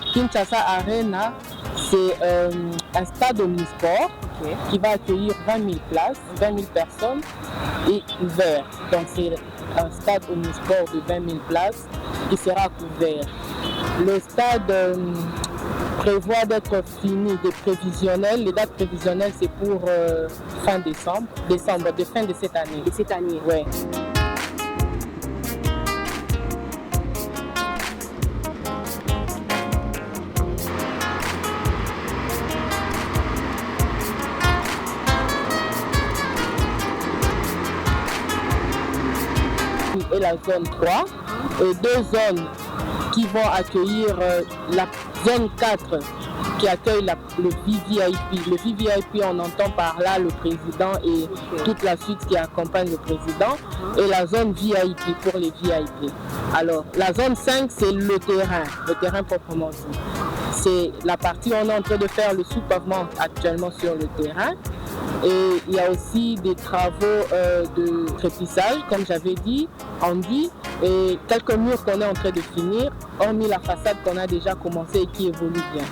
Kinshasa Arena, c'est un stade omnisport qui va accueillir 20 000 places, 20 000 personnes et ouvert. Donc c'est un stade omnisport de 20 000 places qui sera couvert. Le stade prévoit d'être fini des prévisionnels. Les dates prévisionnelles, c'est pour fin décembre, de fin de cette année. De cette année. Ouais. Et la zone 3, et deux zones qui vont accueillir la zone 4 qui accueille le VVIP. Le VVIP, on entend par là le président et toute la suite qui accompagne le président, et la zone VIP pour les VIP. Alors, la zone 5, c'est le terrain proprement dit. C'est la partie où on est en train de faire le sous-pavement actuellement sur le terrain. Et il y a aussi des travaux de crépissage, comme j'avais dit, enduit, et quelques murs qu'on est en train de finir, hormis la façade qu'on a déjà commencé et qui évolue bien.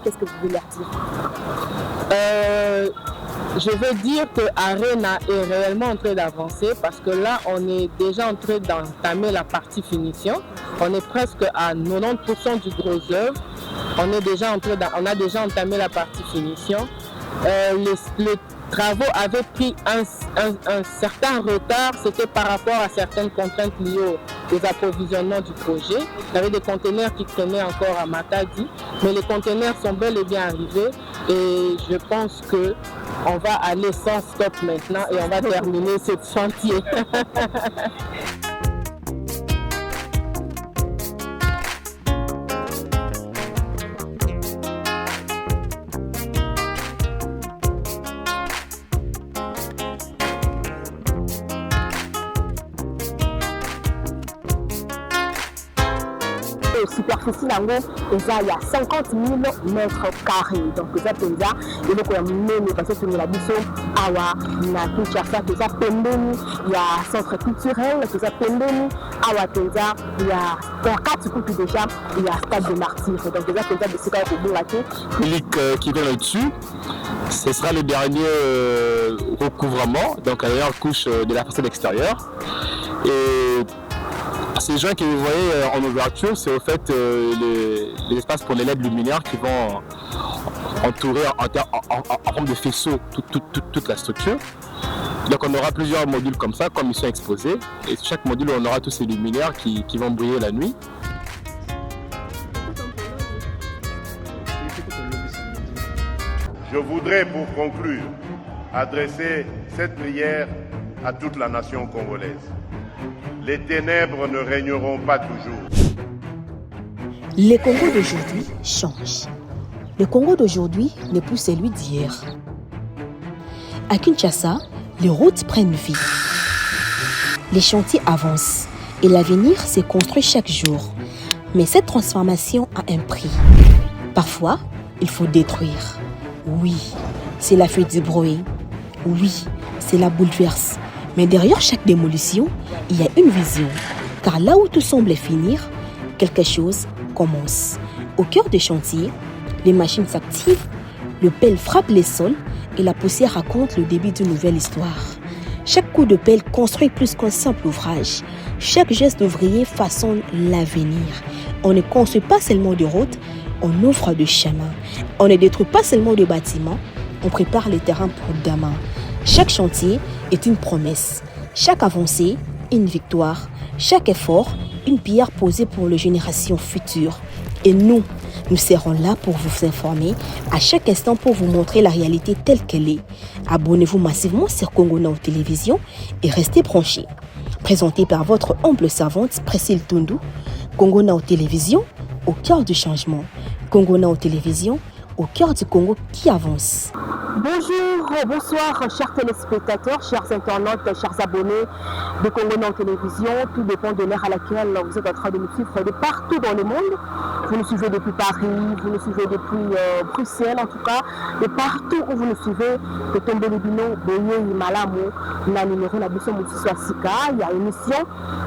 Qu'est-ce que vous voulez leur dire? Je veux dire que Arena est réellement en train d'avancer parce que là, on est déjà en train d'entamer la partie finition. On est presque à 90% du gros œuvre. On a déjà entamé la partie finition. Les travaux avaient pris un certain retard, c'était par rapport à certaines contraintes liées aux approvisionnements du projet. Il y avait des conteneurs qui traînaient encore à Matadi, mais les conteneurs sont bel et bien arrivés et je pense qu'on va aller sans stop maintenant et on va terminer ce chantier. Superficie nango eza ya 50 000 mètres carrés. Donc eza penza eloko ya monene parce que la biso awa na Kinshasa toza pembeni ya centre culturel, toza pembeni awa penza ya quatre coups déjà il y a stade de martyrs. Donc eza penza de sika ko bolate public qui vient là-dessus. Ce sera le dernier recouvrement, donc la dernière couche de la façade extérieure. Et ces joints que vous voyez en ouverture, c'est au fait les espaces pour les LED luminaires qui vont entourer en forme de faisceau toute la structure. Donc on aura plusieurs modules comme ça, comme ils sont exposés. Et sur chaque module, on aura tous ces luminaires qui vont briller la nuit. Je voudrais pour conclure adresser cette prière à toute la nation congolaise. Les ténèbres ne régneront pas toujours. Le Congo d'aujourd'hui change. Le Congo d'aujourd'hui n'est plus celui d'hier. À Kinshasa, les routes prennent vie. Les chantiers avancent et l'avenir se construit chaque jour. Mais cette transformation a un prix. Parfois, il faut détruire. Oui, c'est la fuite du bruit. Oui, c'est la bouleverse. Mais derrière chaque démolition, il y a une vision. Car là où tout semble finir, quelque chose commence. Au cœur des chantiers, les machines s'activent, le pelle frappe les sols et la poussière raconte le début d'une nouvelle histoire. Chaque coup de pelle construit plus qu'un simple ouvrage. Chaque geste d'ouvrier façonne l'avenir. On ne construit pas seulement de routes, on ouvre des chemins. On ne détruit pas seulement de bâtiments, on prépare les terrains pour demain. Chaque chantier est une promesse. Chaque avancée, une victoire. Chaque effort, une pierre posée pour les générations futures. Et nous serons là pour vous informer à chaque instant pour vous montrer la réalité telle qu'elle est. Abonnez-vous massivement sur Congo Now Télévision et restez branchés. Présenté par votre humble servante Priscille Tundu, Congo Now Télévision, au cœur du changement. Congo Now Télévision, au cœur du Congo qui avance. Bonjour, bonsoir, chers téléspectateurs, chers internautes, chers abonnés de Congo Non Télévision. Tout dépend de l'heure à laquelle vous êtes en train de nous suivre de partout dans le monde. Vous nous suivez depuis Paris, vous nous suivez depuis Bruxelles en tout cas, et partout où vous nous suivez, de tomber les binos, Boye, Malamu, la numéro la mission Sika. Il y a une émission,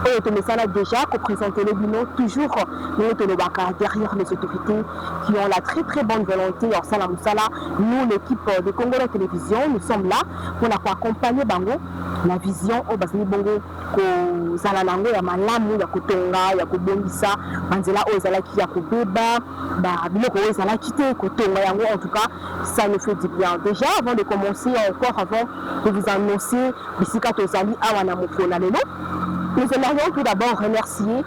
et on déjà pour présenter les binos, toujours derrière les autorités qui ont la très très bonne volonté en Salam Sala. Nous, l'équipe de Congo La Télévision, nous sommes là pour accompagner Bango, la vision au Basini Bongo, ko Zalanango, ya Malamu, ya Kotonga, ya Kobongisa, Manzela Ozalaki, ya Kobeba, Biloko Ozalaki, Kotonga, Yango, en tout cas, ça nous fait du bien. Déjà, avant de commencer, encore avant de vous annoncer, Bisika Tozali, Awana Mokona Lelo, nous aimerions tout d'abord remercier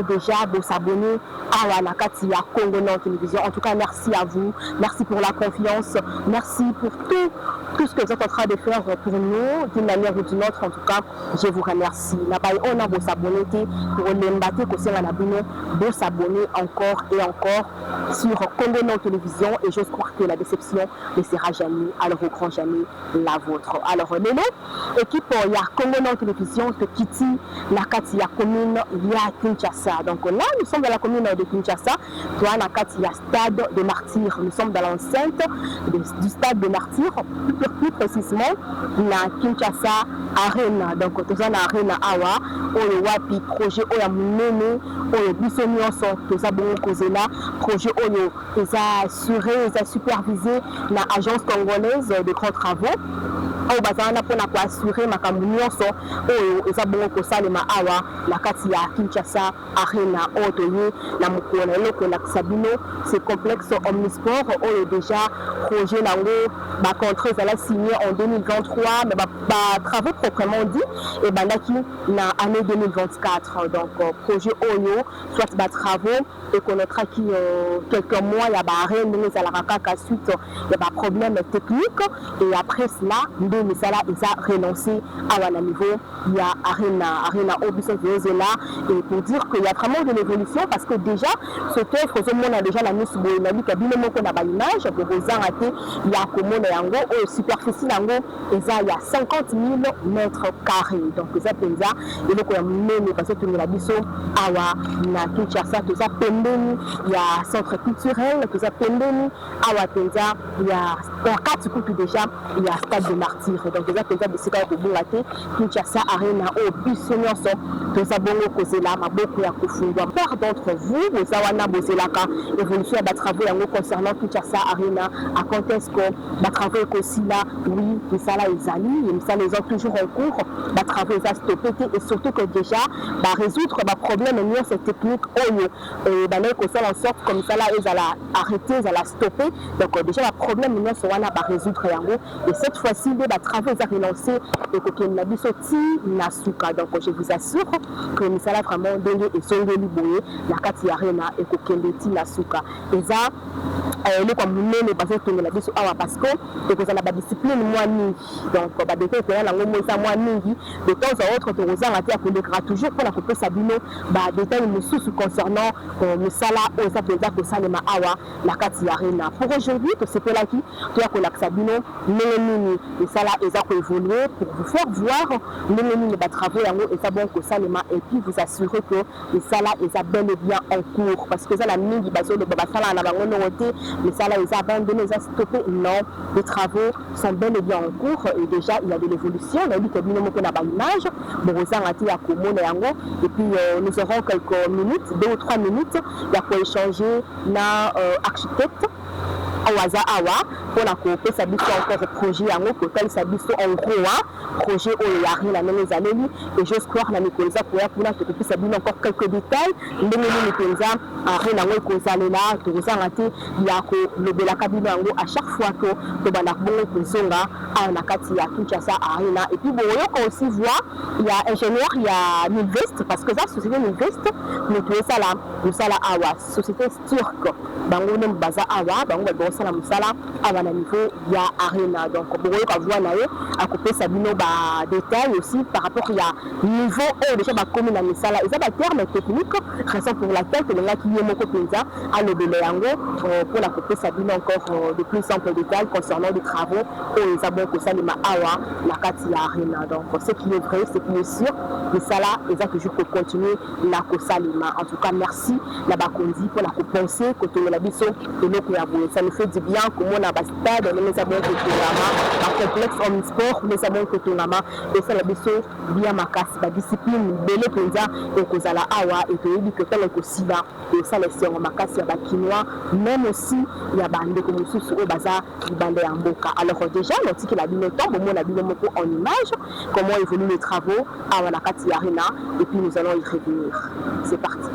déjà de s'abonner à la Katia Congo Non Télévision. En tout cas, merci à vous. Merci pour la confiance. Merci pour tout ce que vous êtes en train de faire pour nous, d'une manière ou d'une autre. En tout cas, je vous remercie. On a beau s'abonner pour l'embater, de s'abonner encore et encore sur Congo Non Télévision. Et j'ose croire que la déception ne sera jamais, alors au grand jamais, la vôtre. Alors, Lélo, équipe, il y a Congo Non Télévision, Kitty, la Katia commune, il y a Kinshasa. Donc là, nous sommes dans la commune de Kinshasa. Toi, la Katia stade de Martyrs. Nous sommes dans l'enceinte du stade de Martyrs. Plus précisément, la Kinshasa Arena. Donc, nous avons Arena Awa, Oyo Wapi, projet Oya Mouné, Oyo Bissonionson, nous avons causé là, projet Oyo, ils ont assuré, ils ont supervisé l'agence congolaise de grands travaux. Au bazana pour assurer ma communion oyo ezabongo kosalema awa na kati ya Kinshasa Arena otoye na mukona loko na Sabino c'est complexe omnisport oyo déjà projet nango ba contrat ça l'a signé en 2023 mais ba travaux proprement dit et bandaki na année 2024 donc projet oyo soit ba travaux et connaîtra qui quelques mois il y a ba arène mais à la rakaka suite il y a ba problème technique et après cela mais ça là ils ont renoncé à un niveau il y a Arena Obiso là et pour dire qu'il y a vraiment de l'évolution parce que déjà ce offre ce monde a déjà la mise sur la ligue kabine moko na ba image pour vous arrêter il y a comme yango au superficie yango il y a 50 000 mètres carrés donc ça penza et donc on même parce que la biso awa na Kinshasa tout ça pembeni il y a centre culturel tout ça pembeni awa penza il y a en 4 coups déjà il y a stade de Martyrs donc déjà penza bisika ko bungate Kinshasa Arena au Bissonionson tout ça bongo kozela maboko ya kufungwa par d'entre vous vous awana bozelaka évolution ya travaux yango concernant Kinshasa Arena à quand est-ce que ba travaux aussi là oui ça là ezali et ça les ont toujours en cours ba travaux ça stoppé et surtout que déjà ba résoudre ba problème ni cette technique oyo et ba les ça en sorte comme ça là ils allaient arrêter ils allaient stopper donc déjà le problème ni so wana ba résoudre yango et cette fois-ci ba travaux ça relancé et que na biso ti na suka donc je vous assure que ni ça là vraiment donné et songeli boye la kati Arena et que kende ti na suka et ça le comme nous parce que la biso awa parce que et que ça la discipline moi ni donc ba dété que là ngo ça moi ni de temps à autre to rozanga ti akolekra toujours pour la couper sabino ba détail mususu concernant musala oza penza ko salema awa la kati Arena pour aujourd'hui que c'est là qui to akolak sabino nini musala eza ko évoluer pour vous faire voir nini ba travaux yango et ça bon ko salema et puis vous assurer que musala eza bel et bien en cours parce que ça la mingi bazo le baba sala na bango noté mais ça là ils abandonné ils ont stoppé non les travaux sont bel et bien en cours et déjà il y a de l'évolution on a dit que bino ko na ba image bon ozangati ya komona yango et puis nous aurons quelques minutes 2 ou 3 minutes il y a pour échanger na architecte Awaza Awa pour la coopérer ça biso encore projet yango total ça biso en gros projet au yari la même année et j'ose croire na mikolza pour la que ça bien encore quelques détails ndenge ni penza arena ngo kozala là to kozangate ya ko lobela kabina yango à chaque fois que to bana bongo kozonga na kati ya Kinshasa Arena et puis bon on aussi voir il y a ingénieur il y a Milvest parce que ça société Milvest mais tout ça là Awa société turque bango nem baza Awa bango ça la musala awa awa na niveau ya arena. Donc bokoyoka voix na ye akopesa bino détail aussi par rapport ya niveau oyo déjà bakomi na misala eza baterme technique, raison pour laquelle tolingaki ye moko mpenza alobela yango mpona kopesa bino encore de plus ample détails concernant des travaux oyo eza bon kosalema awa na kati ya arena. Donc ce qui est vrai, ce qui est sûr, misala eza toujours continuer na kosalema. En tout cas merci na bakonzi mpona kopense kotongola biso eloko ya boye. Ça nous fait du bien komona bastade ndenge eza bon kotongama bacomplexe omnisport ndenge eza bon kotongama esala biso bia makasi badiscipline bele mpenza ekozala awa etoyebi ke tala ekosila esala esengo makasi ya bakinois même aussi ya bandeko mosusu oyo baza libanda ya mboka. Alors déjà notikela bino temps bomona bino moko en image comment évoluent les travaux awa na kati ya arena et puis nous allons y revenir. C'est parti.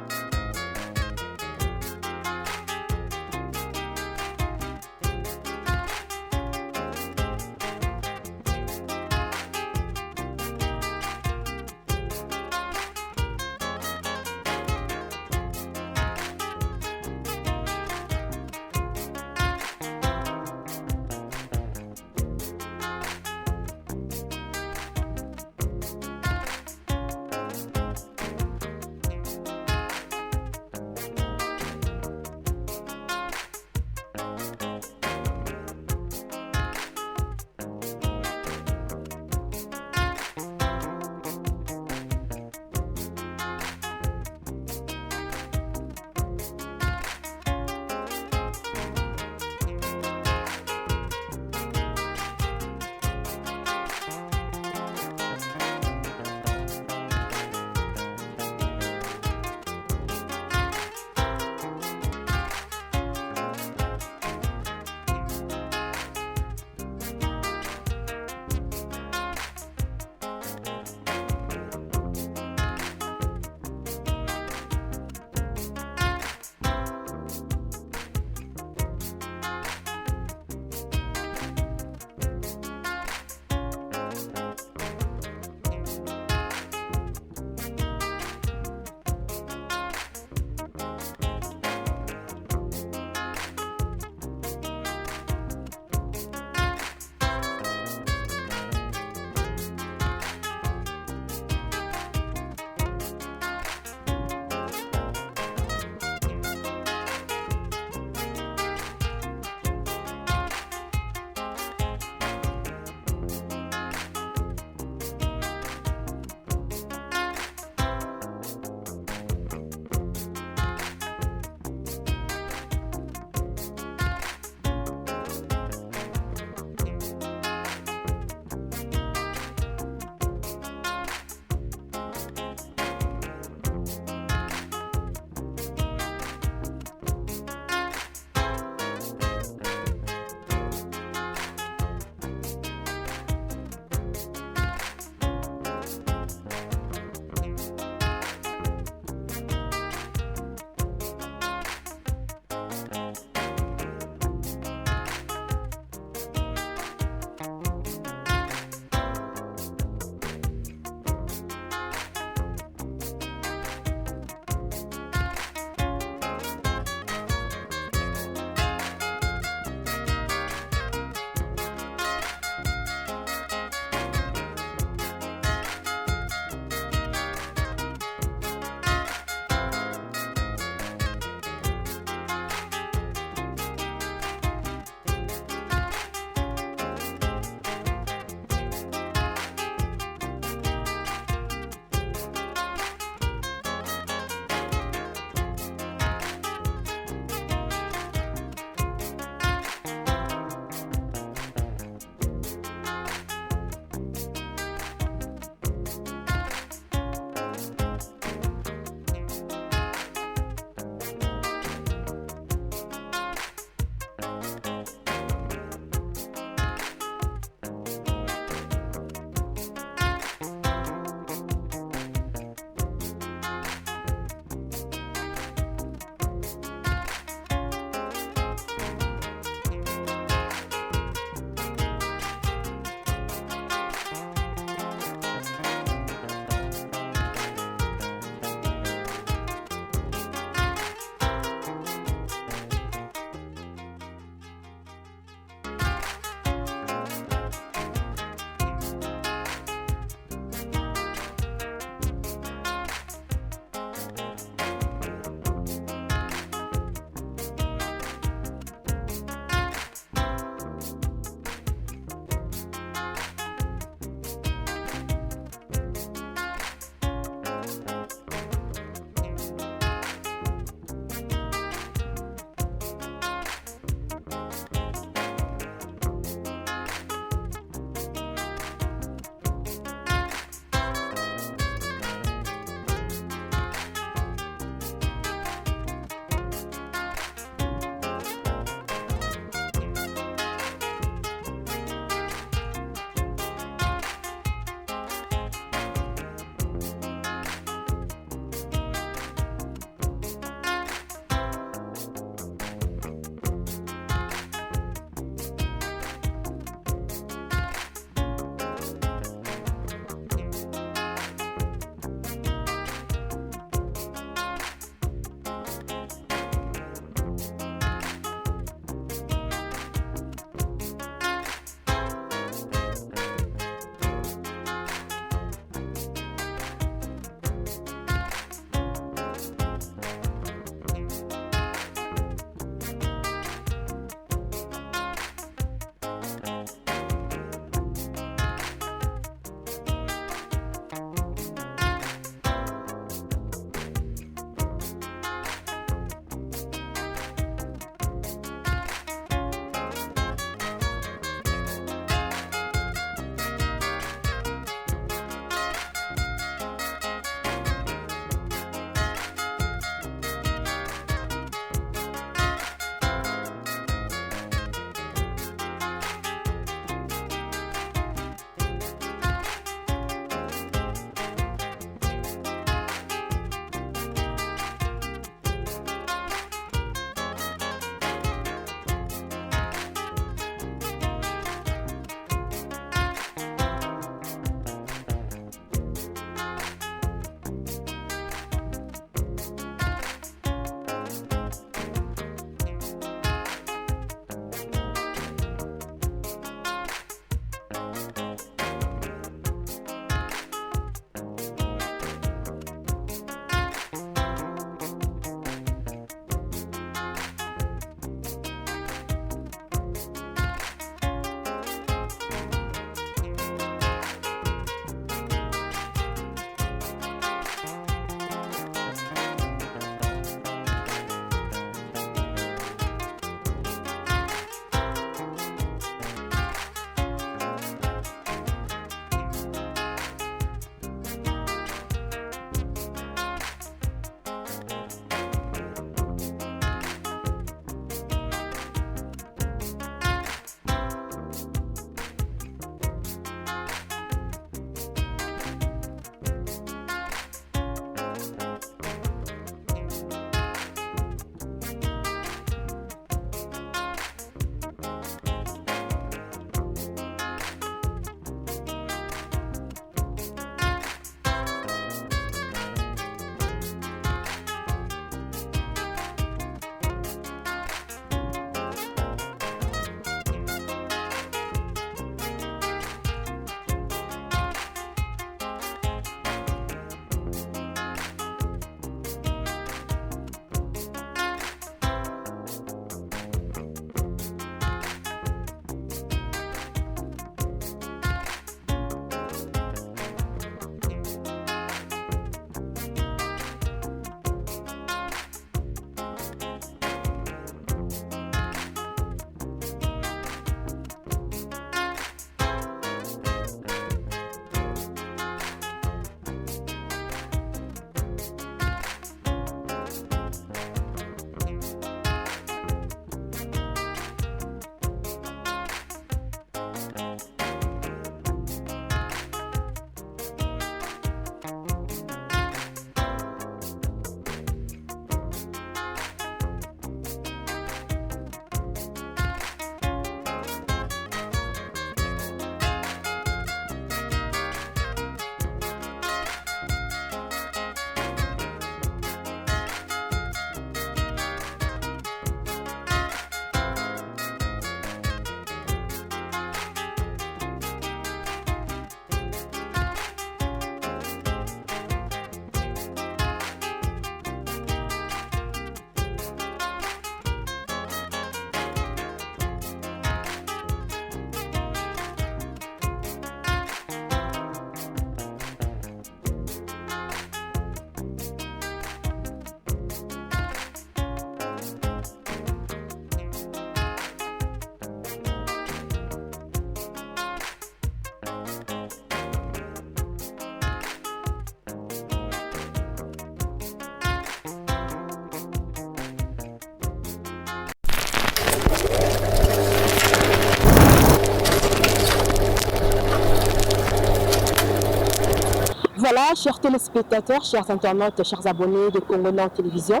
chers téléspectateurs, chers internautes, chers abonnés de Congo Nord Télévision.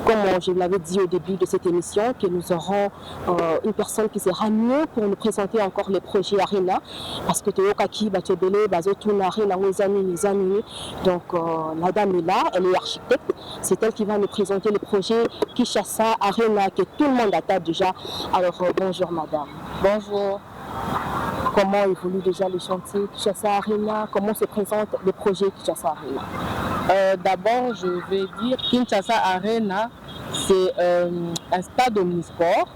Comme je vous l'avais dit au début de cette émission, que nous aurons une personne qui sera mieux pour nous présenter encore les projets Arena. Parce que Toyokaki, Batebele, Bazotuna, Arena, les amis. Donc la dame est là, elle est architecte. C'est elle qui va nous présenter les projets Kinshasa Arena, que tout le monde attend déjà. Alors bonjour madame. Bonjour. Comment évolue déjà le chantier Kinshasa Arena? Comment se présentent les projets Kinshasa Arena? D'abord, je vais dire Kinshasa Arena, c'est un stade omnisport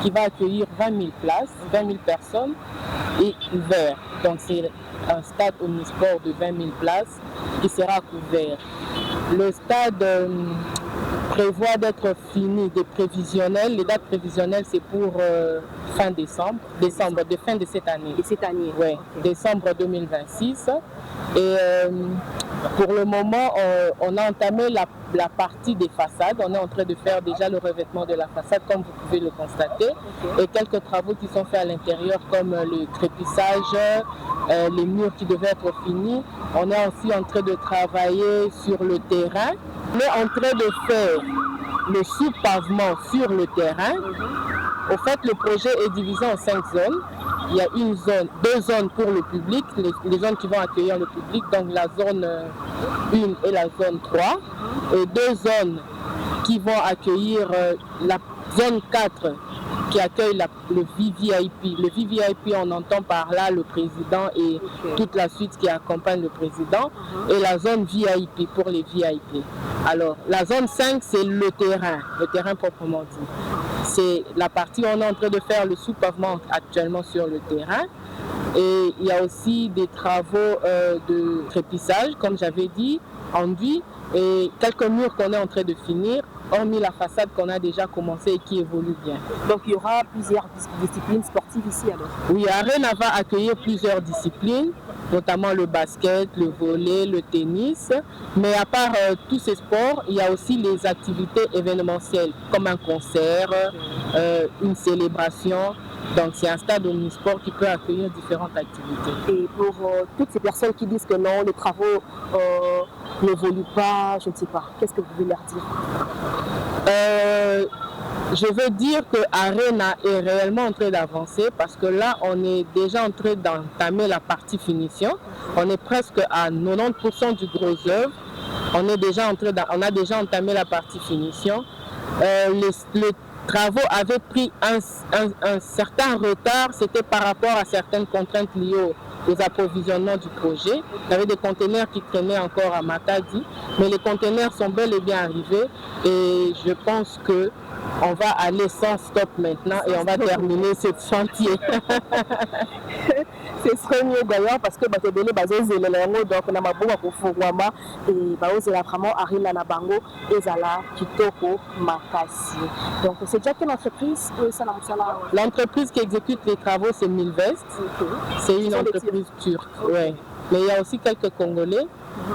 qui va accueillir 20 000 places, 20 000 personnes et vert. Donc c'est un stade omnisport de 20 000 places qui sera couvert. Le stade prévoit d'être fini des prévisionnels. Les dates prévisionnelles, c'est pour fin décembre, de fin de cette année. De cette année? Oui, okay. Décembre 2026. Et pour le moment, on a entamé la partie des façades. On est en train de faire déjà le revêtement de la façade, comme vous pouvez le constater. Okay. Et quelques travaux qui sont faits à l'intérieur, comme le crépissage, les murs qui devaient être finis. On est aussi en train de travailler sur le terrain. On est en train de faire le sous-pavement sur le terrain. Au fait, le projet est divisé en 5 zones. Il y a deux zones pour le public, les zones qui vont accueillir le public, donc la zone 1 et la zone 3. Et 2 zones qui vont accueillir la zone 4 qui accueille le VVIP. Le VVIP, on entend par là le président et toute la suite qui accompagne le président. Et la zone VIP pour les VIP. Alors, la zone 5, c'est le terrain proprement dit. C'est la partie où on est en train de faire le sous-pavement actuellement sur le terrain. Et il y a aussi des travaux de crépissage, comme j'avais dit, enduit, et quelques murs qu'on est en train de finir, hormis la façade qu'on a déjà commencé et qui évolue bien. Donc il y aura plusieurs disciplines sportives ici alors? Oui, Arena va accueillir plusieurs disciplines, notamment le basket, le volley, le tennis. Mais à part tous ces sports, il y a aussi les activités événementielles, comme un concert, une célébration. Donc c'est un stade omnisport qui peut accueillir différentes activités. Et pour toutes ces personnes qui disent que non, les travaux n'évoluent pas, je ne sais pas, qu'est-ce que vous voulez leur dire? Je veux dire que Arena est réellement en train d'avancer parce que là, on est déjà en train d'entamer la partie finition. On est presque à 90% du gros œuvre. On a déjà entamé la partie finition. Les travaux avaient pris un certain retard, c'était par rapport à certaines contraintes liées aux approvisionnements du projet. Il y avait des conteneurs qui traînaient encore à Matadi, mais les conteneurs sont bel et bien arrivés et je pense qu'on va aller sans stop maintenant et on va terminer ce chantier. Ce serait mieux d'ailleurs parce que Batebele Bazozelelango, donc on a Mabouba pour Fourouama et Baozela vraiment Arina Nabango et Zala Kitoko Makasi. Donc c'est déjà quelle entreprise? L'entreprise qui exécute les travaux, c'est Milvest. C'est une entreprise turque. Ouais. Mais il y a aussi quelques Congolais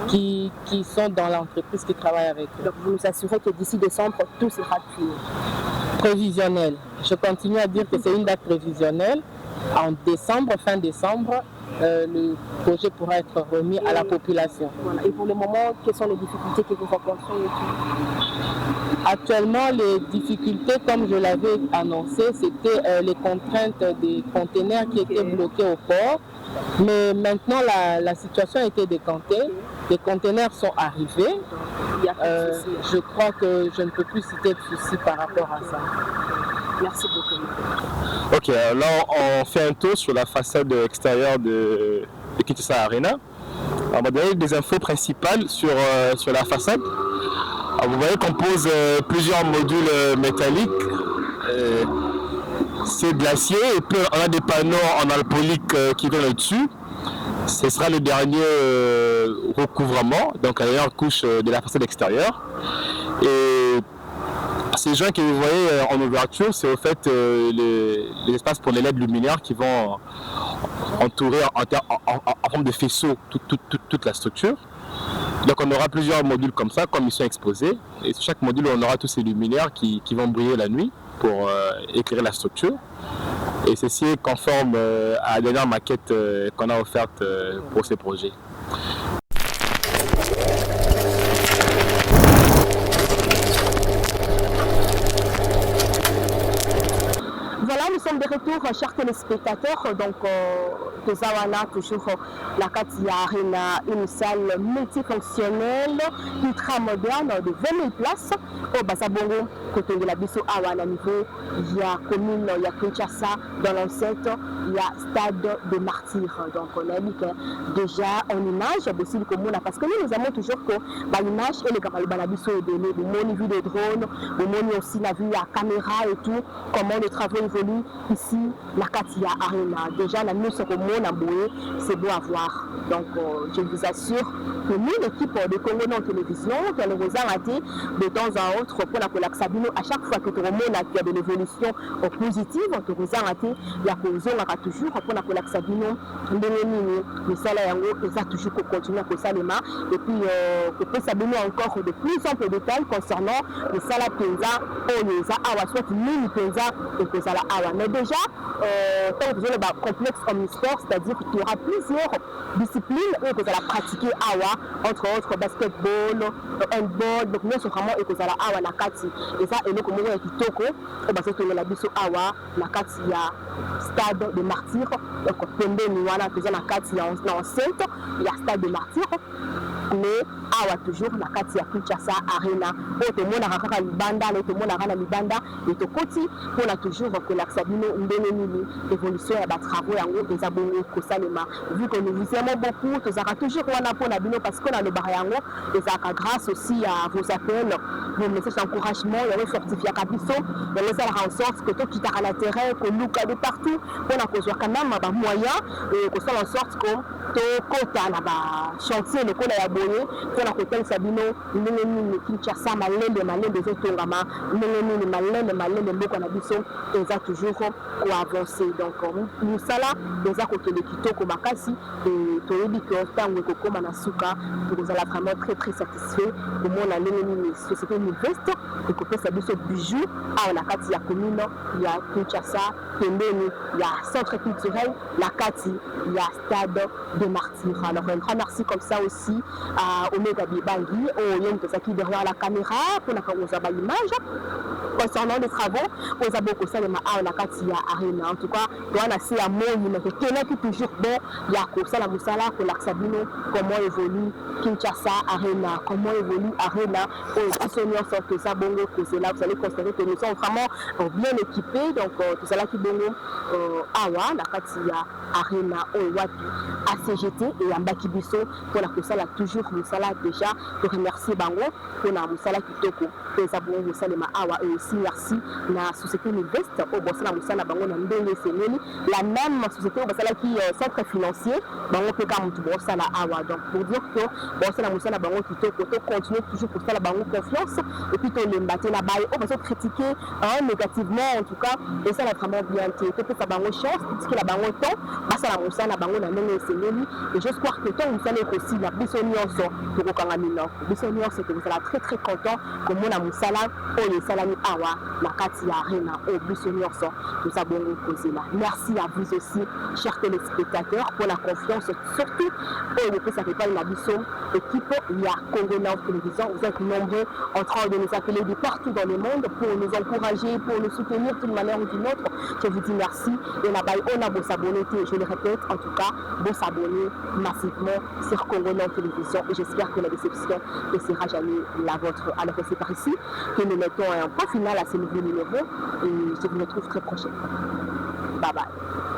qui sont dans l'entreprise qui travaillent avec eux. Donc vous nous assurez que d'ici décembre, tout sera fini? Prévisionnel. Je continue à dire que c'est une date prévisionnelle. En décembre, fin décembre, le projet pourra être remis à la population. Voilà. Et pour le moment, quelles sont les difficultés que vous rencontrez? Actuellement, les difficultés, comme je l'avais annoncé, c'était les contraintes des conteneurs qui étaient bloqués au port. Mais maintenant, la situation a été décantée. Les conteneurs sont arrivés. Je crois que je ne peux plus citer de soucis par rapport à ça. Merci beaucoup. Ok, là on fait un tour sur la façade extérieure de Kinshasa Arena. On va donner des infos principales sur la façade. Alors, vous voyez qu'on pose plusieurs modules métalliques. C'est de l'acier et puis on a des panneaux en alcoolique qui viennent au-dessus. Ce sera le dernier recouvrement, donc la dernière couche de la façade extérieure. Et ces joints que vous voyez en ouverture, c'est au fait les espaces pour les LED luminaires qui vont entourer en forme de faisceau toute la structure. Donc on aura plusieurs modules comme ça, comme ils sont exposés. Et sur chaque module, on aura tous ces luminaires qui vont briller la nuit pour éclairer la structure. Et ceci est conforme à la dernière maquette qu'on a offerte pour ces projets. Voilà, nous sommes de retour, chers téléspectateurs. Donc, Tezawana, toujours la Katia Arena, une salle multifonctionnelle, ultra moderne de 20 000 places. Au Bazabongo, côté de la Bisso Awana niveau, il y a commune, il y a Kinshasa, dans l'enceinte, il y a stade de martyrs. Donc, on a dit que déjà en image, aussi le commun, parce que nous avons toujours que l'image et les camarades Bisso est donné, le monde vu des drones, le monde aussi n'a vu la caméra et tout, comment les travaux évoluent ici, la Katia Arena. Déjà, la nous, ce que monde a boué, c'est beau à voir. Donc, je vous assure que nous, l'équipe de Congo en télévision, qui a le Rosa raté de temps en autre pour la Colaxabino, à chaque fois que tout le monde a de l'évolution positive, on Rosa raté, la cause on a toujours pour la Colaxabino, le salaire yango, et ça toujours pour continuer à Salema, et puis que peut s'abonner encore de plus en plus de détails concernant le salaire Penza, Oyeza, Awa, soit mini Penza et que ça la Awa. Mais déjà, tant que vous avez le complexe omnisport, c'est-à-dire qu'il y aura plusieurs disciplines et que ça la pratiquer Awa, entre autres basketball, handball, donc nous sommes vraiment et que ça la Awa Nakati. Et ça, et nous, comme on est Kitoko, et bien c'est que la biso Awa, Nakati, il y a stade de martyrs, donc Pembe Niwana, toujours Nakati, il y a enceinte, il y a stade de martyrs, mais Awa toujours Nakati, il y a Kinshasa Arena, et tout le monde a rakaka Libanda, et tout le monde a rakaka Libanda, et tout côté, on a toujours que l'Axabino, Mbenenini, l'évolution et les travaux, et Zabongo, Kosalema. Vu que nous vous aimons beaucoup, nous avons toujours Wana pour Nabino parce qu'on a le Barayango, et ça grâce aussi à vos appels, vos messages d'encouragement, il y a un fortifié Kabiso, il y a en sorte que tout qui t'a à l'intérêt, que nous, de partout, on a besoin quand même de moyens, et que ça en sorte que tout côté là-bas, chantier, le côté abonné, on a côté Sabino, Mbenenini, Kinshasa, Malène, des autres Tongama, Mbenenini, Malène, des mots qu'on a biso, et ça toujours pour avancer. Donc, nous, ça là, des côté de Kitoko Makasi, et Toyebi Kyotan, Wekoko Manasuka, nous allons vraiment très très satisfaits. Au monde, la société Niveste, et que ça biso bijou, à la Kati, il y a commune, il y a Kinshasa, Pembeni, il y a centre culturel, la Kati, il y a stade de martyrs. Alors, un grand merci comme ça aussi à Omega Bibangi, au Yen qui derrière la caméra, pour la l'image. Concernant les travaux, aux abos Salema à la Katia Arena. En tout cas, on a assez à moi, mais qui toujours bon, il y a Kosala Moussala, Kolaxabino, comment évolue Kinshasa Arena, comment évolue Arena, aux seniors sortent ça, Bongo, Kosela, vous allez constater que nous sommes vraiment bien équipés, donc tout ça là qui Bongo, Awa, la Katia Arena, Wapi, ACGT et Ambakibiso, pour la Kosala toujours Moussala déjà, pour remercier Bango, pour la Moussala Kitoko, pour les abos Salema Awa et aussi merci la société Niveste au Bossala Moussala Bango na Ndenge Seneli, la même société au Bossala qui centre financier Bango Peka Moutou Bossala Awa. Donc pour dire que Bossala Moussala Bango Kitoko continue toujours pour ça la Bango confiance et puis to l'embaté la baille au Bossala critiquer négativement en tout cas et ça l'a vraiment bien été peut-être ça Bango chance puisque la Bango temps Bossala Moussala Bango na Ndenge Seneli et j'espère que tant Moussala aussi la Bissonion pour Okangamino Bissonion c'est que vous êtes très très content que mon Moussala au Salami Awa la Katia Arena au Bissonion nous avons posé là. Merci à vous aussi chers téléspectateurs pour la confiance surtout au ça fait pas une addition équipe il y a Congo Nord Télévision vous êtes nombreux en train de nous appeler de partout dans le monde pour nous encourager pour nous soutenir d'une manière ou d'une autre je vous dis merci et là-bas on a beau s'abonner je le répète en tout cas beau s'abonner massivement sur Congo Nord Télévision et j'espère que la déception ne sera jamais la vôtre alors que c'est par ici que nous mettons un point final à ce nouveau numéro et je vous retrouve très prochainement. Bye bye.